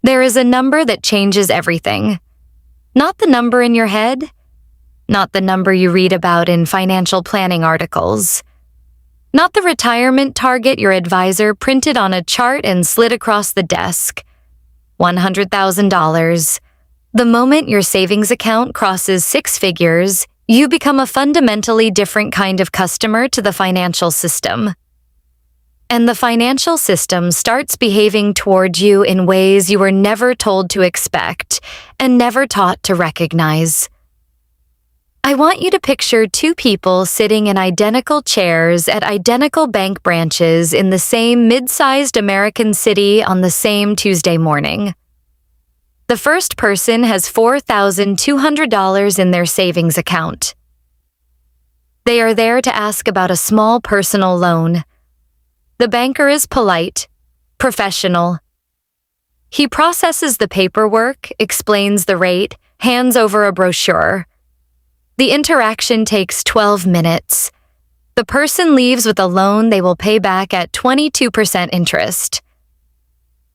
There is a number that changes everything. Not the number in your head, not the number you read about in financial planning articles, not the retirement target your advisor printed on a chart and slid across the desk. $100,000. The moment your savings account crosses six figures, you become a fundamentally different kind of customer to the financial system. And the financial system starts behaving toward you in ways you were never told to expect and never taught to recognize. I want you to picture two people sitting in identical chairs at identical bank branches in the same mid-sized American city on the same Tuesday morning. The first person has $4,200 in their savings account. They are there to ask about a small personal loan. The banker is polite, professional. He processes the paperwork, explains the rate, hands over a brochure. The interaction takes 12 minutes. The person leaves with a loan they will pay back at 22% interest.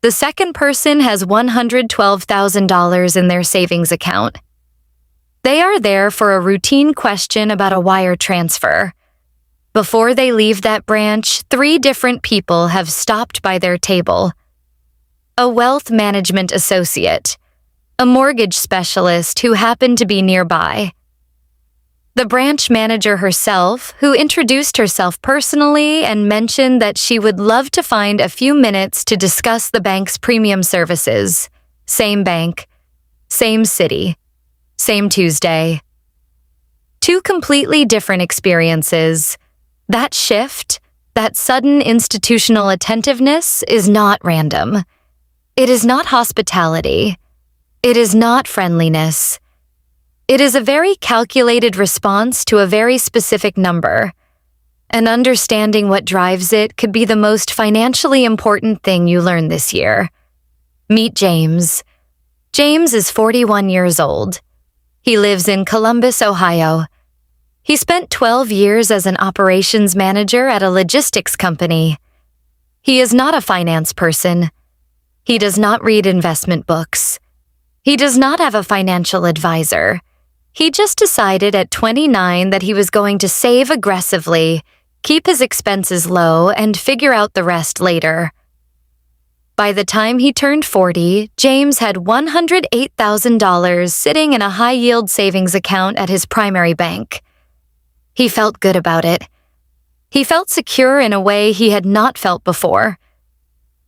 The second person has $112,000 in their savings account. They are there for a routine question about a wire transfer. Before they leave that branch, 3 different people have stopped by their table. A wealth management associate, a mortgage specialist who happened to be nearby, the branch manager herself, who introduced herself personally and mentioned that she would love to find a few minutes to discuss the bank's premium services. Same bank, same city, same Tuesday. 2 completely different experiences. That shift, that sudden institutional attentiveness is not random. It is not hospitality. It is not friendliness. It is a very calculated response to a very specific number. And understanding what drives it could be the most financially important thing you learn this year. Meet James. James is 41 years old. He lives in Columbus, Ohio. He spent 12 years as an operations manager at a logistics company. He is not a finance person. He does not read investment books. He does not have a financial advisor. He just decided at 29 that he was going to save aggressively, keep his expenses low, and figure out the rest later. By the time he turned 40, James had $108,000 sitting in a high-yield savings account at his primary bank. He felt good about it. He felt secure in a way he had not felt before.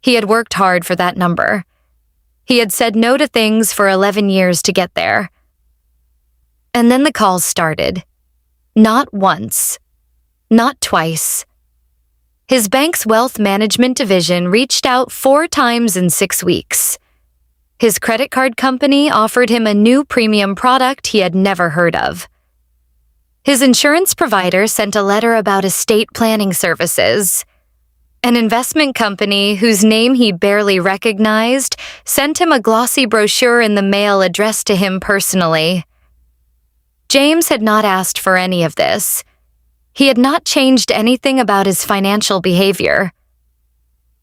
He had worked hard for that number. He had said no to things for 11 years to get there. And then the calls started. Not once. Not twice. His bank's wealth management division reached out 4 times in 6 weeks. His credit card company offered him a new premium product he had never heard of. His insurance provider sent a letter about estate planning services. An investment company, whose name he barely recognized, sent him a glossy brochure in the mail addressed to him personally. James had not asked for any of this. He had not changed anything about his financial behavior.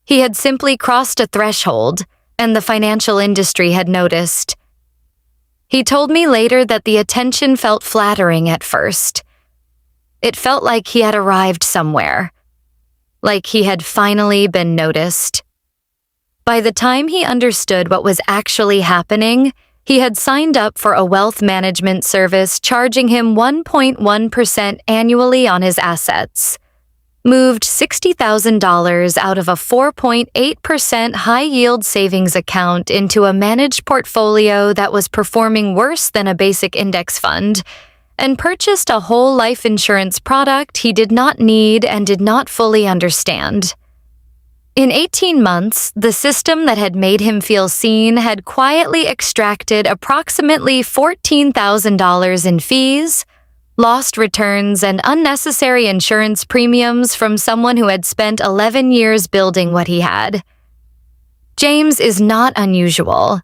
He had simply crossed a threshold, and the financial industry had noticed. He told me later that the attention felt flattering at first. It felt like he had arrived somewhere, like he had finally been noticed. By the time he understood what was actually happening, he had signed up for a wealth management service charging him 1.1% annually on his assets, moved $60,000 out of a 4.8% high-yield savings account into a managed portfolio that was performing worse than a basic index fund, and purchased a whole life insurance product he did not need and did not fully understand. In 18 months, the system that had made him feel seen had quietly extracted approximately $14,000 in fees, lost returns, and unnecessary insurance premiums from someone who had spent 11 years building what he had. James is not unusual.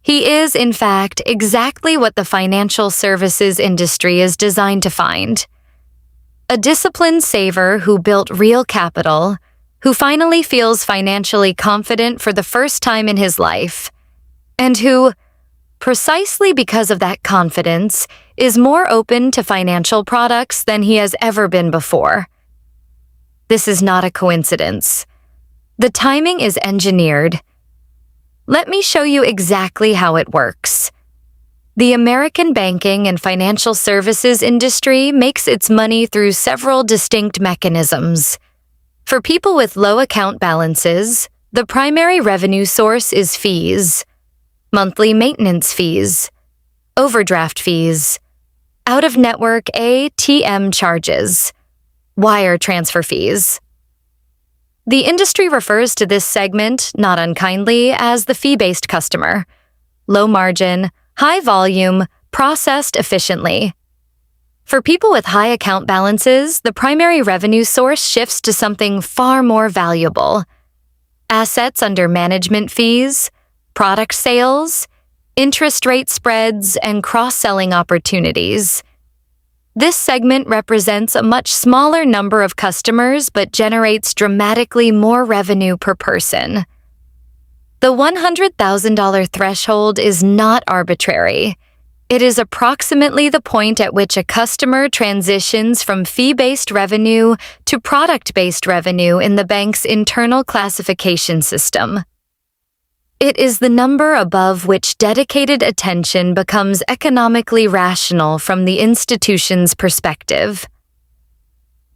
He is, in fact, exactly what the financial services industry is designed to find. A disciplined saver who built real capital, who finally feels financially confident for the first time in his life, and who, precisely because of that confidence, is more open to financial products than he has ever been before. This is not a coincidence. The timing is engineered. Let me show you exactly how it works. The American banking and financial services industry makes its money through several distinct mechanisms. For people with low account balances, the primary revenue source is fees, monthly maintenance fees, overdraft fees, out-of-network ATM charges, wire transfer fees. The industry refers to this segment, not unkindly, as the fee-based customer. Low margin, high volume, processed efficiently. For people with high account balances, the primary revenue source shifts to something far more valuable. Assets under management fees, product sales, interest rate spreads, and cross-selling opportunities. This segment represents a much smaller number of customers but generates dramatically more revenue per person. The $100,000 threshold is not arbitrary. It is approximately the point at which a customer transitions from fee-based revenue to product-based revenue in the bank's internal classification system. It is the number above which dedicated attention becomes economically rational from the institution's perspective.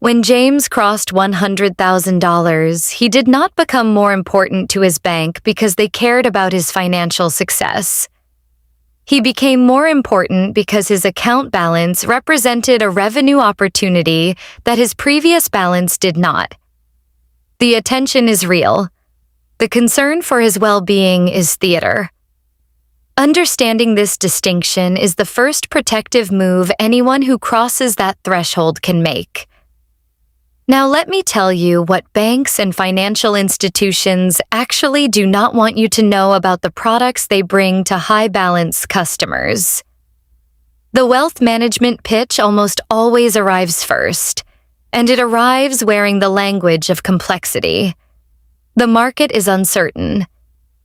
When James crossed $100,000, he did not become more important to his bank because they cared about his financial success. He became more important because his account balance represented a revenue opportunity that his previous balance did not. The attention is real. The concern for his well-being is theater. Understanding this distinction is the first protective move anyone who crosses that threshold can make. Now let me tell you what banks and financial institutions actually do not want you to know about the products they bring to high-balance customers. The wealth management pitch almost always arrives first, and it arrives wearing the language of complexity. The market is uncertain.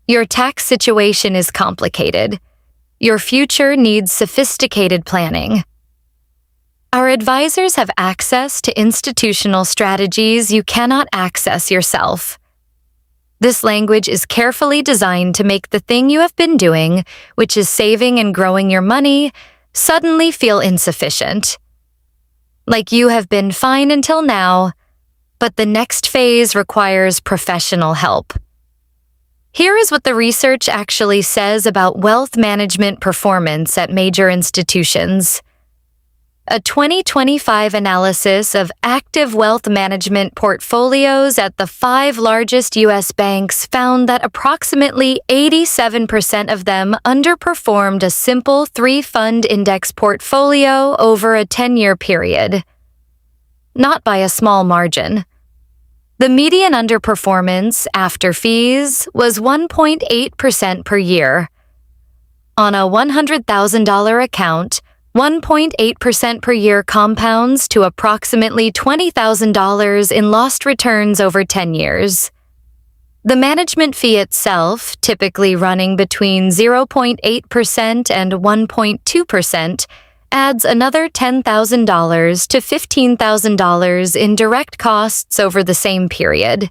Your tax situation is complicated. Your future needs sophisticated planning. Our advisors have access to institutional strategies you cannot access yourself. This language is carefully designed to make the thing you have been doing, which is saving and growing your money, suddenly feel insufficient. Like you have been fine until now, but the next phase requires professional help. Here is what the research actually says about wealth management performance at major institutions. A 2025 analysis of active wealth management portfolios at the 5 largest U.S. banks found that approximately 87% of them underperformed a simple 3-fund index portfolio over a 10-year period. Not by a small margin. The median underperformance after fees was 1.8% per year. On a $100,000 account, 1.8% per year compounds to approximately $20,000 in lost returns over 10 years. The management fee itself, typically running between 0.8% and 1.2%, adds another $10,000 to $15,000 in direct costs over the same period.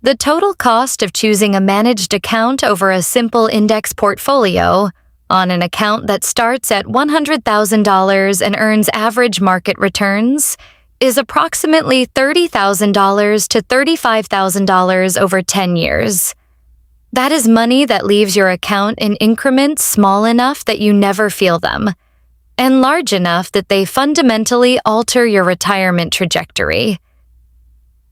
The total cost of choosing a managed account over a simple index portfolio, on an account that starts at $100,000 and earns average market returns, is approximately $30,000 to $35,000 over 10 years. That is money that leaves your account in increments small enough that you never feel them, and large enough that they fundamentally alter your retirement trajectory.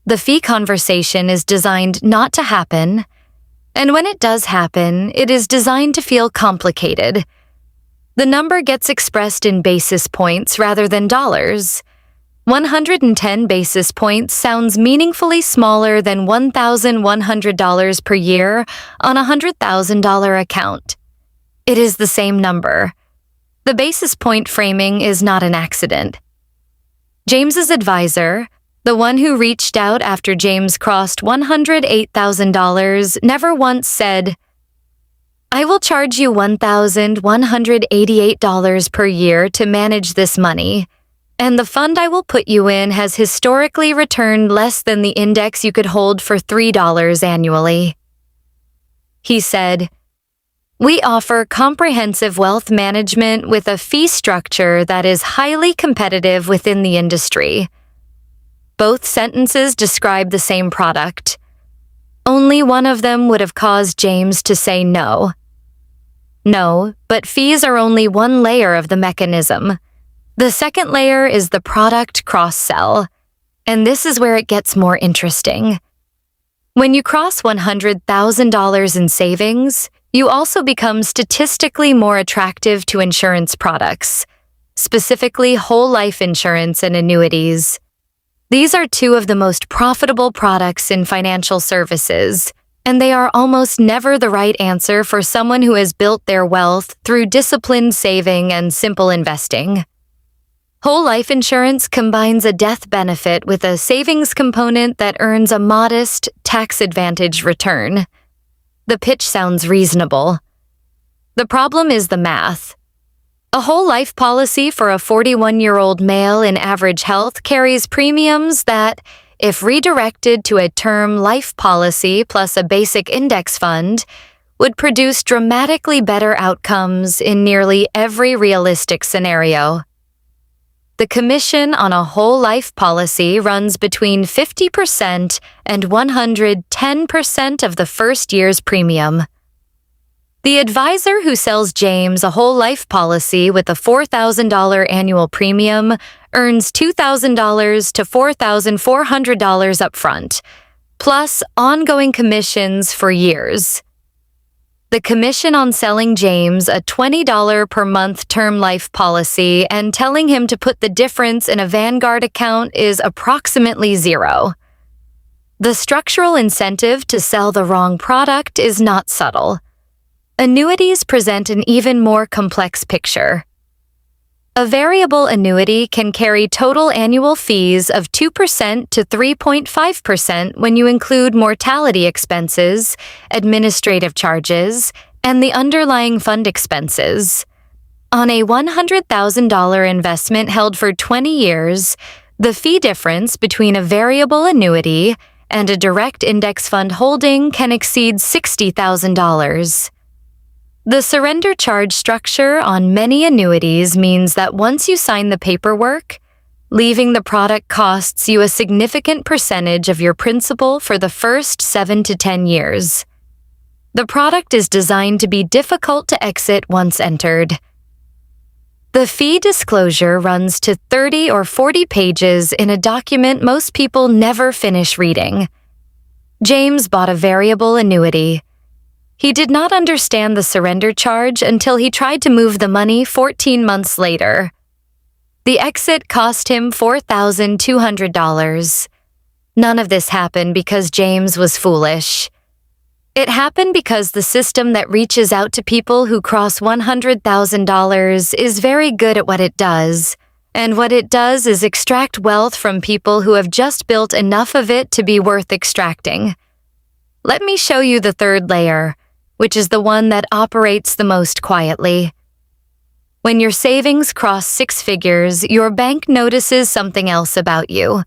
The fee conversation is designed not to happen, and when it does happen, it is designed to feel complicated. The number gets expressed in basis points rather than dollars. 110 basis points sounds meaningfully smaller than $1,100 per year on a $100,000 account. It is the same number. The basis point framing is not an accident. James's advisor, the one who reached out after James crossed $108,000, never once said, I will charge you $1,188 per year to manage this money, and the fund I will put you in has historically returned less than the index you could hold for $3 annually." He said, "We offer comprehensive wealth management with a fee structure that is highly competitive within the industry." Both sentences describe the same product. Only one of them would have caused James to say no. No, but fees are only one layer of the mechanism. The second layer is the product cross-sell, and this is where it gets more interesting. When you cross $100,000 in savings, you also become statistically more attractive to insurance products, specifically whole life insurance and annuities. These are two of the most profitable products in financial services, and they are almost never the right answer for someone who has built their wealth through disciplined saving and simple investing. Whole life insurance combines a death benefit with a savings component that earns a modest, tax-advantaged return. The pitch sounds reasonable. The problem is the math. A whole life policy for a 41-year-old male in average health carries premiums that, if redirected to a term life policy plus a basic index fund, would produce dramatically better outcomes in nearly every realistic scenario. The commission on a whole life policy runs between 50% and 110% of the first year's premium. The advisor who sells James a whole life policy with a $4,000 annual premium earns $2,000 to $4,400 upfront, plus ongoing commissions for years. The commission on selling James a $20 per month term life policy and telling him to put the difference in a Vanguard account is approximately zero. The structural incentive to sell the wrong product is not subtle. Annuities present an even more complex picture. A variable annuity can carry total annual fees of 2% to 3.5% when you include mortality expenses, administrative charges, and the underlying fund expenses. On a $100,000 investment held for 20 years, the fee difference between a variable annuity and a direct index fund holding can exceed $60,000. The surrender charge structure on many annuities means that once you sign the paperwork, leaving the product costs you a significant percentage of your principal for the first 7 to 10 years. The product is designed to be difficult to exit once entered. The fee disclosure runs to 30 or 40 pages in a document most people never finish reading. James bought a variable annuity. He did not understand the surrender charge until he tried to move the money 14 months later. The exit cost him $4,200. None of this happened because James was foolish. It happened because the system that reaches out to people who cross $100,000 is very good at what it does, and what it does is extract wealth from people who have just built enough of it to be worth extracting. Let me show you the third layer, which is the one that operates the most quietly. When your savings cross 6 figures, your bank notices something else about you.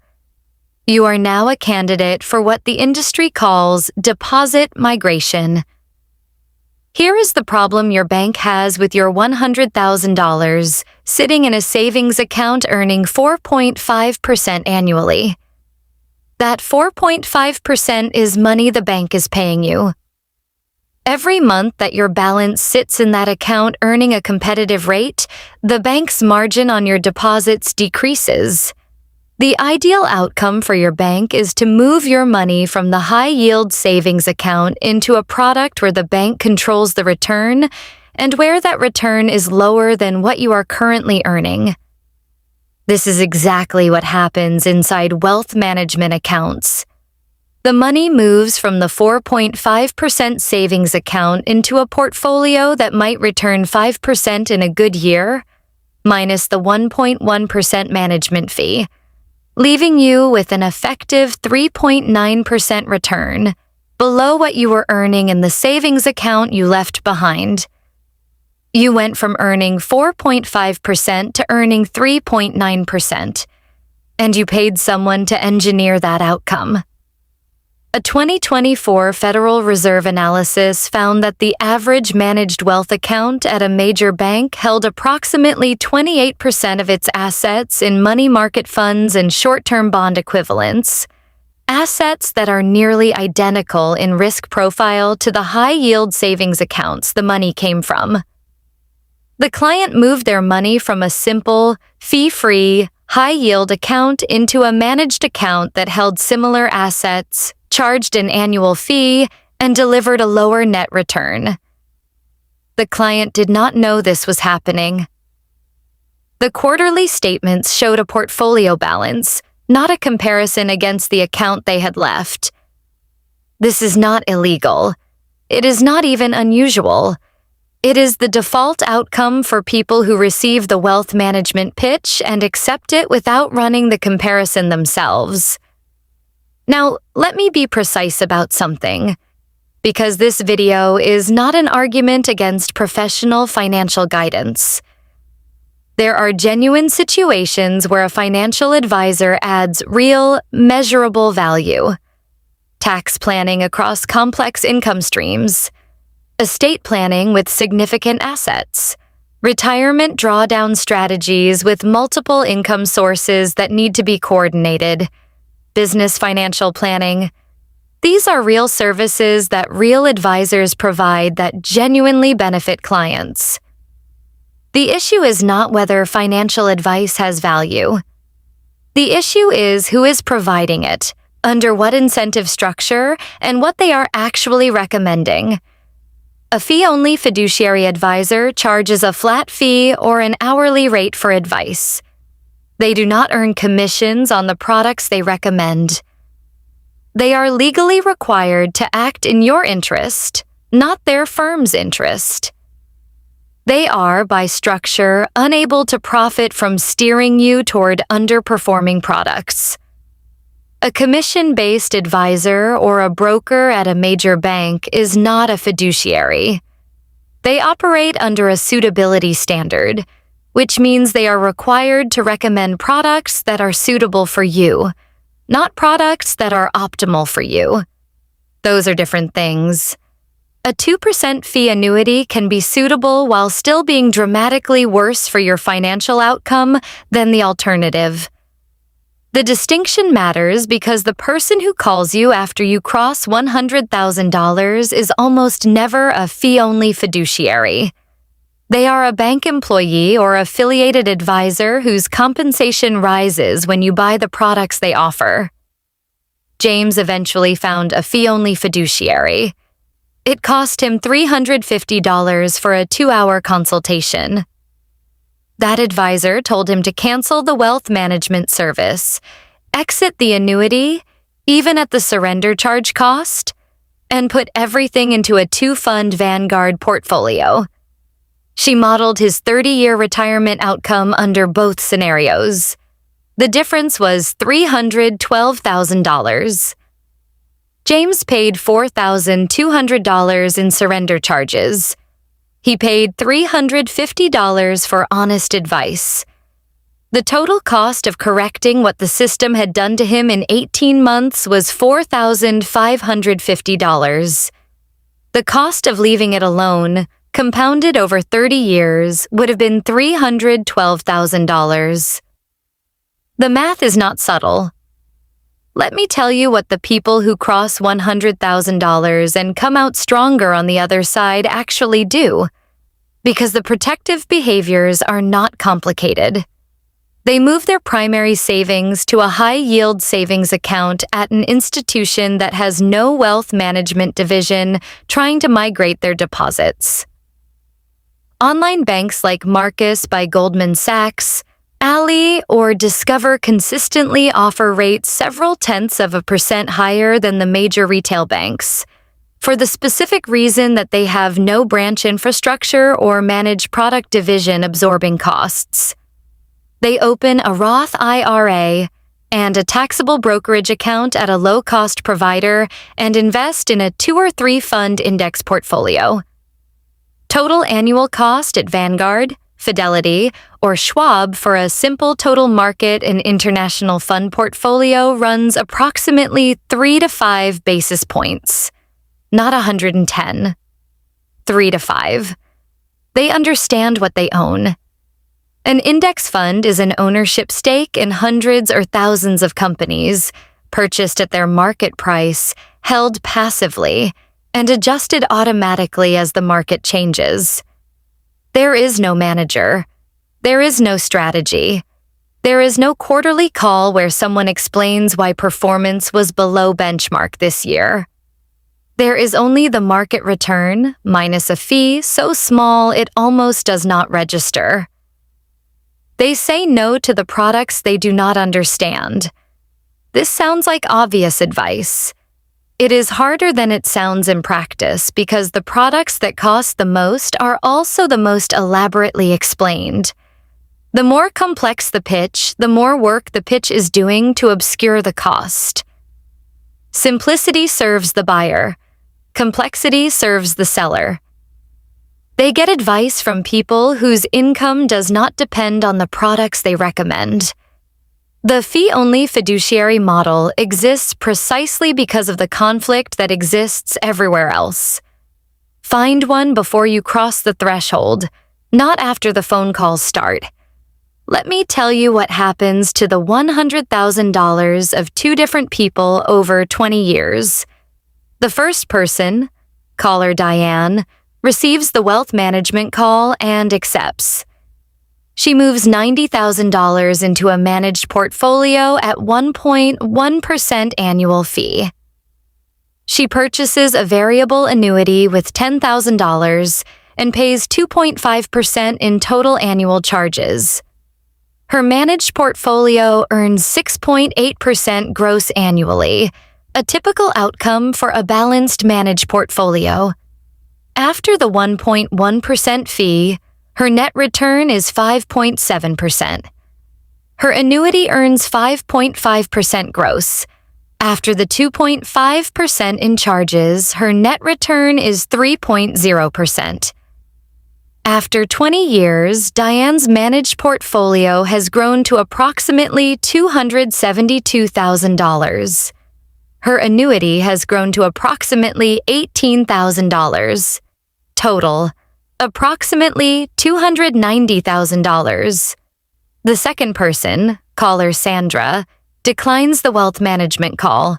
You are now a candidate for what the industry calls deposit migration. Here is the problem your bank has with your $100,000 sitting in a savings account earning 4.5% annually. That 4.5% is money the bank is paying you. Every month that your balance sits in that account earning a competitive rate, the bank's margin on your deposits decreases. The ideal outcome for your bank is to move your money from the high-yield savings account into a product where the bank controls the return and where that return is lower than what you are currently earning. This is exactly what happens inside wealth management accounts. The money moves from the 4.5% savings account into a portfolio that might return 5% in a good year, minus the 1.1% management fee, leaving you with an effective 3.9% return. below what you were earning in the savings account you left behind. You went from earning 4.5% to earning 3.9%, and you paid someone to engineer that outcome. A 2024 Federal Reserve analysis found that the average managed wealth account at a major bank held approximately 28% of its assets in money market funds and short-term bond equivalents, assets that are nearly identical in risk profile to the high-yield savings accounts the money came from. The client moved their money from a simple, fee-free, high-yield account into a managed account that held similar assets, charged an annual fee, and delivered a lower net return. The client did not know this was happening. The quarterly statements showed a portfolio balance, not a comparison against the account they had left. This is not illegal. It is not even unusual. It is the default outcome for people who receive the wealth management pitch and accept it without running the comparison themselves. Now, let me be precise about something, because this video is not an argument against professional financial guidance. There are genuine situations where a financial advisor adds real, measurable value. Tax planning across complex income streams, estate planning with significant assets, retirement drawdown strategies with multiple income sources that need to be coordinated, business financial planning. These are real services that real advisors provide that genuinely benefit clients. The issue is not whether financial advice has value. The issue is who is providing it, under what incentive structure, and what they are actually recommending. A fee-only fiduciary advisor charges a flat fee or an hourly rate for advice. They do not earn commissions on the products they recommend. They are legally required to act in your interest, not their firm's interest. They are, by structure, unable to profit from steering you toward underperforming products. A commission-based advisor or a broker at a major bank is not a fiduciary. They operate under a suitability standard, which means they are required to recommend products that are suitable for you, not products that are optimal for you. Those are different things. A 2% fee annuity can be suitable while still being dramatically worse for your financial outcome than the alternative. The distinction matters because the person who calls you after you cross $100,000 is almost never a fee-only fiduciary. They are a bank employee or affiliated advisor whose compensation rises when you buy the products they offer. James eventually found a fee-only fiduciary. It cost him $350 for a 2-hour consultation. That advisor told him to cancel the wealth management service, exit the annuity, even at the surrender charge cost, and put everything into a 2-fund Vanguard portfolio. She modeled his 30-year retirement outcome under both scenarios. The difference was $312,000. James paid $4,200 in surrender charges. He paid $350 for honest advice. The total cost of correcting what the system had done to him in 18 months was $4,550. The cost of leaving it alone, compounded over 30 years, would have been $312,000. The math is not subtle. Let me tell you what the people who cross $100,000 and come out stronger on the other side actually do, because the protective behaviors are not complicated. They move their primary savings to a high-yield savings account at an institution that has no wealth management division trying to migrate their deposits. Online banks like Marcus by Goldman Sachs, Ally, or Discover consistently offer rates several tenths of a % higher than the major retail banks, for the specific reason that they have no branch infrastructure or manage product division absorbing costs. They open a Roth IRA, and a taxable brokerage account at a low-cost provider and invest in a 2 or 3 fund index portfolio. Total annual cost at Vanguard, Fidelity, or Schwab for a simple total market and international fund portfolio runs approximately 3 to 5 basis points, not 110. 3 to 5. They understand what they own. An index fund is an ownership stake in hundreds or thousands of companies, purchased at their market price, held passively, and adjusted automatically as the market changes. There is no manager. There is no strategy. There is no quarterly call where someone explains why performance was below benchmark this year. There is only the market return, minus a fee so small it almost does not register. They say no to the products they do not understand. This sounds like obvious advice. It is harder than it sounds in practice because the products that cost the most are also the most elaborately explained. The more complex the pitch, the more work the pitch is doing to obscure the cost. Simplicity serves the buyer. Complexity serves the seller. They get advice from people whose income does not depend on the products they recommend. The fee-only fiduciary model exists precisely because of the conflict that exists everywhere else. Find one before you cross the threshold, not after the phone calls start. Let me tell you what happens to the $100,000 of 2 different people over 20 years. The first person, caller Diane, receives the wealth management call and accepts. She moves $90,000 into a managed portfolio at 1.1% annual fee. She purchases a variable annuity with $10,000 and pays 2.5% in total annual charges. Her managed portfolio earns 6.8% gross annually, a typical outcome for a balanced managed portfolio. After the 1.1% fee, her net return is 5.7%. Her annuity earns 5.5% gross. After the 2.5% in charges, her net return is 3.0%. After 20 years, Diane's managed portfolio has grown to approximately $272,000. Her annuity has grown to approximately $18,000. Total, approximately $290,000. The second person, caller Sandra, declines the wealth management call.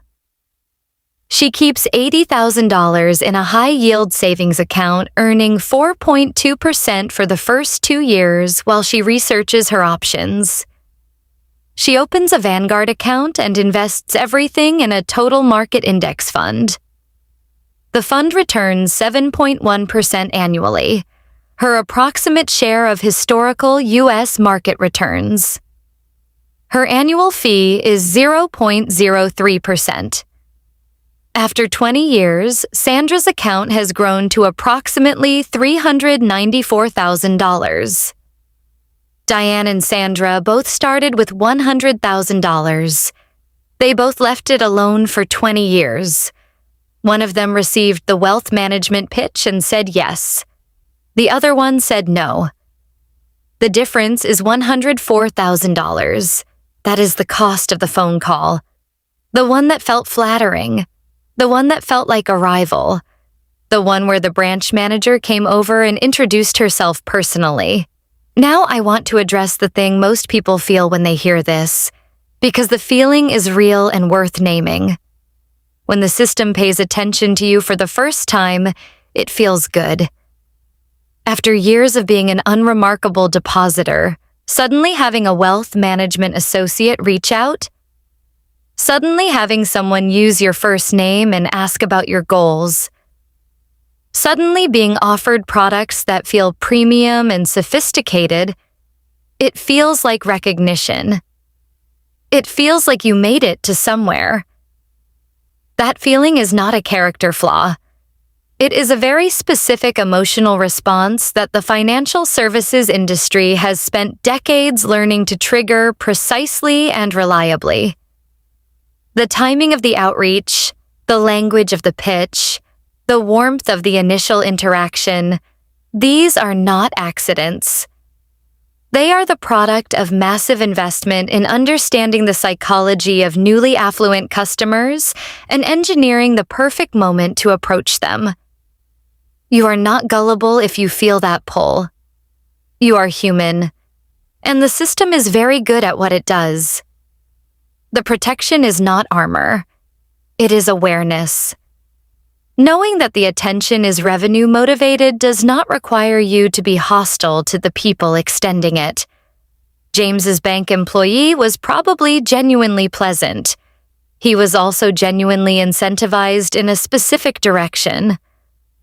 She keeps $80,000 in a high-yield savings account, earning 4.2% for the first 2 years while she researches her options. She opens a Vanguard account and invests everything in a total market index fund. The fund returns 7.1% annually, her approximate share of historical U.S. market returns. Her annual fee is 0.03%. After 20 years, Sandra's account has grown to approximately $394,000. Diane and Sandra both started with $100,000. They both left it alone for 20 years. One of them received the wealth management pitch and said yes. The other one said no. The difference is $104,000. That is the cost of the phone call. The one that felt flattering. The one that felt like a rival. The one where the branch manager came over and introduced herself personally. Now I want to address the thing most people feel when they hear this, because the feeling is real and worth naming. When the system pays attention to you for the first time, it feels good. After years of being an unremarkable depositor, suddenly having a wealth management associate reach out, suddenly having someone use your first name and ask about your goals, suddenly being offered products that feel premium and sophisticated, it feels like recognition. It feels like you made it to somewhere. That feeling is not a character flaw. It is a very specific emotional response that the financial services industry has spent decades learning to trigger precisely and reliably. The timing of the outreach, the language of the pitch, the warmth of the initial interaction, these are not accidents. They are the product of massive investment in understanding the psychology of newly affluent customers and engineering the perfect moment to approach them. You are not gullible if you feel that pull. You are human, and the system is very good at what it does. The protection is not armor. It is awareness. Knowing that the attention is revenue motivated does not require you to be hostile to the people extending it. James's bank employee was probably genuinely pleasant. He was also genuinely incentivized in a specific direction.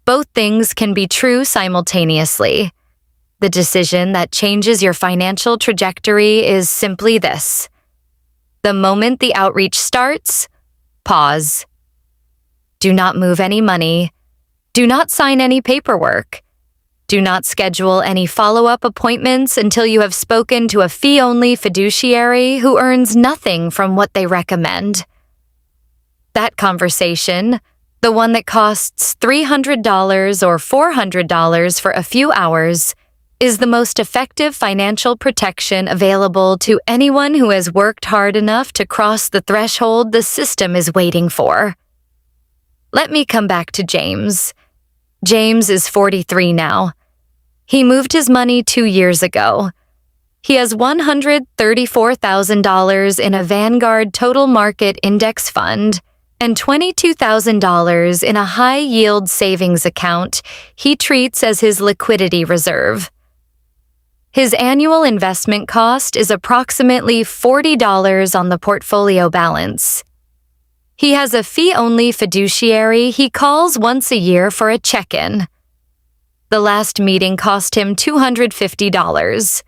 Both things can be true simultaneously. The decision that changes your financial trajectory is simply this. The moment the outreach starts, pause. Do not move any money. Do not sign any paperwork. Do not schedule any follow-up appointments until you have spoken to a fee-only fiduciary who earns nothing from what they recommend. That conversation, the one that costs $300 or $400 for a few hours, is the most effective financial protection available to anyone who has worked hard enough to cross the threshold the system is waiting for. Let me come back to James. James is 43 now. He moved his money 2 years ago. He has $134,000 in a Vanguard Total Market Index Fund and $22,000 in a high-yield savings account he treats as his liquidity reserve. His annual investment cost is approximately $40 on the portfolio balance. He has a fee-only fiduciary he calls once a year for a check-in. The last meeting cost him $250.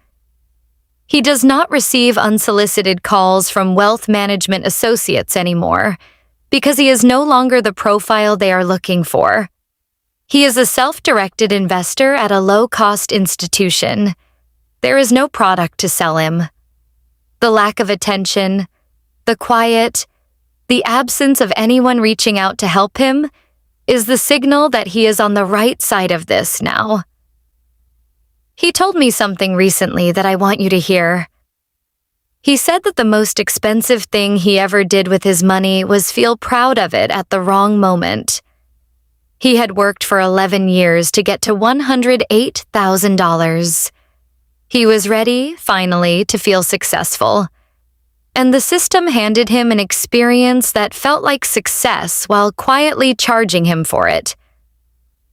He does not receive unsolicited calls from wealth management associates anymore because he is no longer the profile they are looking for. He is a self-directed investor at a low-cost institution. There is no product to sell him. The lack of attention, the quiet, the absence of anyone reaching out to help him is the signal that he is on the right side of this now. He told me something recently that I want you to hear. He said that the most expensive thing he ever did with his money was feel proud of it at the wrong moment. He had worked for 11 years to get to $108,000. He was ready, finally, to feel successful. And the system handed him an experience that felt like success while quietly charging him for it.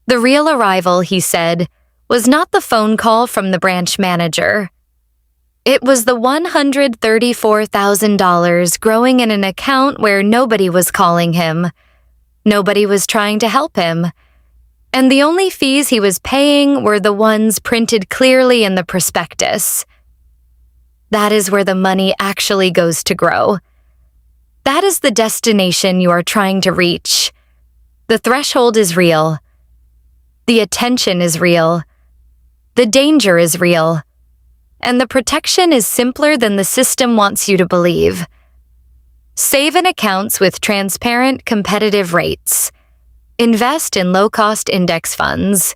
The real arrival, he said, was not the phone call from the branch manager. It was the $134,000 growing in an account where nobody was calling him. Nobody was trying to help him. And the only fees he was paying were the ones printed clearly in the prospectus. That is where the money actually goes to grow. That is the destination you are trying to reach. The threshold is real. The attention is real. The danger is real. And the protection is simpler than the system wants you to believe. Save in accounts with transparent, competitive rates. Invest in low-cost index funds.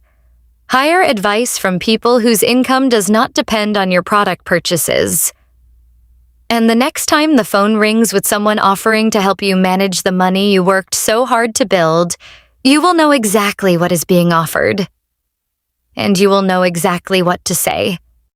Hire advice from people whose income does not depend on your product purchases. And the next time the phone rings with someone offering to help you manage the money you worked so hard to build, you will know exactly what is being offered. And you will know exactly what to say.